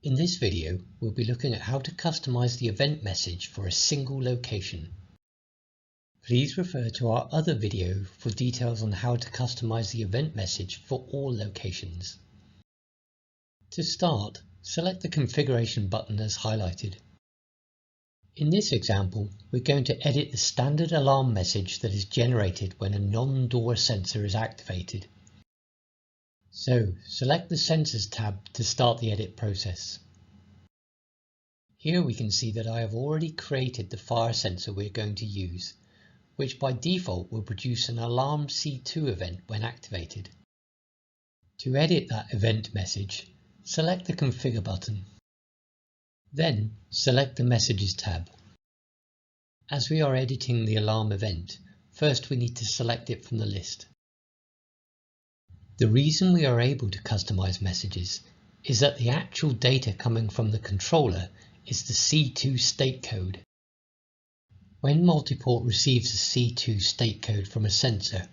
In this video, we'll be looking at how to customize the event message for a single location. Please refer to our other video for details on how to customize the event message for all locations. To start, select the configuration button as highlighted. In this example, we're going to edit the standard alarm message that is generated when a non-door sensor is activated. So, select the Sensors tab to start the edit process. Here we can see that I have already created the fire sensor we're going to use, which by default will produce an alarm C2 event when activated. To edit that event message, select the Configure button. Then select the Messages tab. As we are editing the alarm event, first we need to select it from the list. The reason we are able to customize messages is that the actual data coming from the controller is the C2 state code. When multiport receives a C2 state code from a sensor,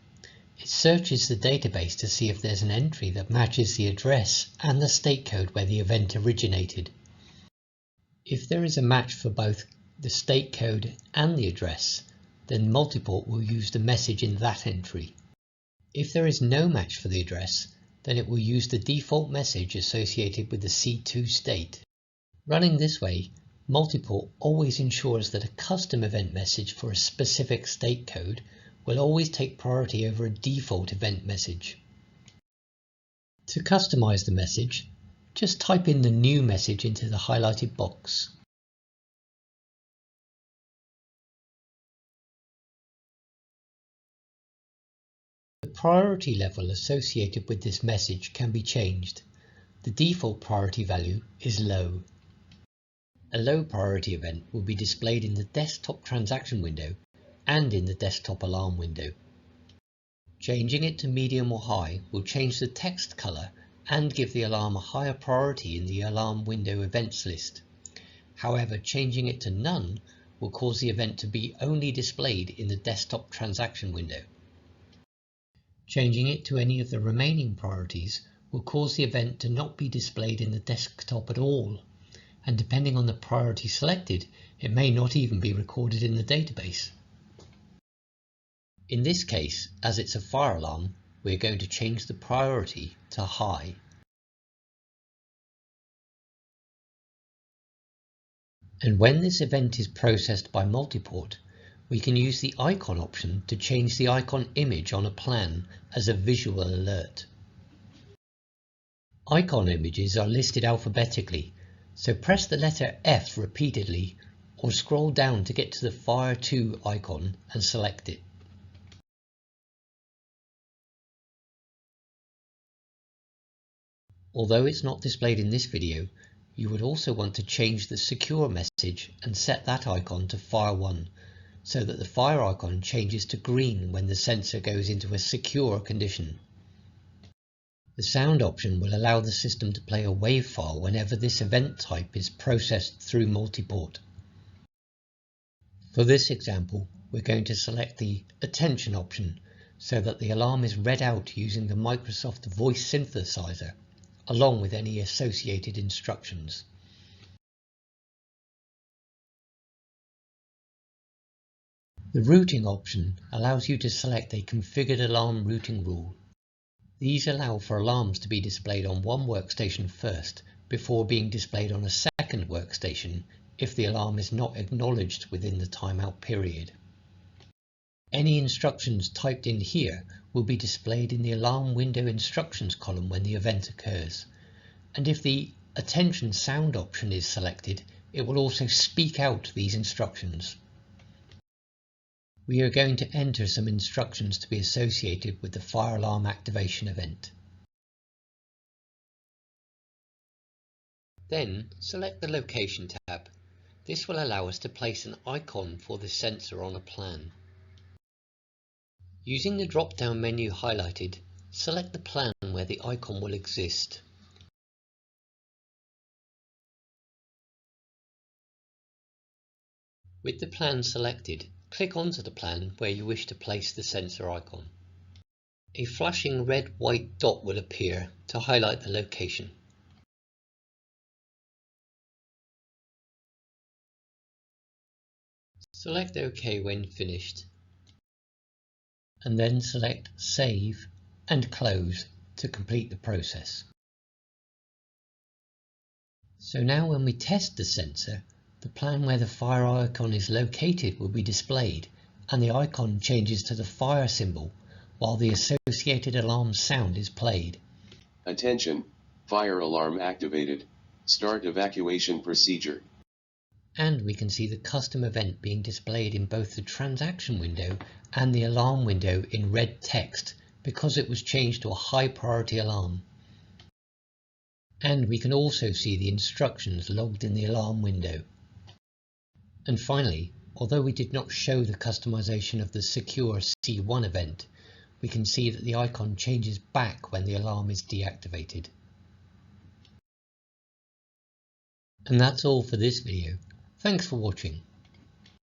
it searches the database to see if there's an entry that matches the address and the state code where the event originated. If there is a match for both the state code and the address, then multiport will use the message in that entry. If there is no match for the address, then it will use the default message associated with the C2 state. Running this way, multiport always ensures that a custom event message for a specific state code will always take priority over a default event message. To customize the message, just type in the new message into the highlighted box. The priority level associated with this message can be changed. The default priority value is low. A low priority event will be displayed in the desktop transaction window and in the desktop alarm window. Changing it to medium or high will change the text color and give the alarm a higher priority in the alarm window events list. However, changing it to none will cause the event to be only displayed in the desktop transaction window. Changing it to any of the remaining priorities will cause the event to not be displayed in the desktop at all, and depending on the priority selected, it may not even be recorded in the database. In this case, as it's a fire alarm, we're going to change the priority to high. And when this event is processed by multiport, we can use the icon option to change the icon image on a plan as a visual alert. Icon images are listed alphabetically, so press the letter F repeatedly or scroll down to get to the Fire 2 icon and select it. Although it's not displayed in this video, you would also want to change the secure message and set that icon to Fire 1, so that the fire icon changes to green when the sensor goes into a secure condition. The sound option will allow the system to play a WAV file whenever this event type is processed through multiport. For this example, we're going to select the Attention option so that the alarm is read out using the Microsoft Voice Synthesizer, along with any associated instructions. The Routing option allows you to select a configured alarm routing rule. These allow for alarms to be displayed on one workstation first before being displayed on a second workstation if the alarm is not acknowledged within the timeout period. Any instructions typed in here will be displayed in the alarm window instructions column when the event occurs, and if the Attention Sound option is selected, it will also speak out these instructions. We are going to enter some instructions to be associated with the fire alarm activation event. Then select the Location tab. This will allow us to place an icon for the sensor on a plan. Using the drop-down menu highlighted, select the plan where the icon will exist. With the plan selected, click onto the plan where you wish to place the sensor icon. A flashing red-white dot will appear to highlight the location. Select OK when finished, and then select Save and Close to complete the process. So now when we test the sensor, the plan where the fire icon is located will be displayed, and the icon changes to the fire symbol while the associated alarm sound is played. Attention! Fire alarm activated. Start evacuation procedure. And we can see the custom event being displayed in both the transaction window and the alarm window in red text because it was changed to a high priority alarm. And we can also see the instructions logged in the alarm window. And finally, although we did not show the customization of the secure C1 event, we can see that the icon changes back when the alarm is deactivated. And that's all for this video. Thanks for watching.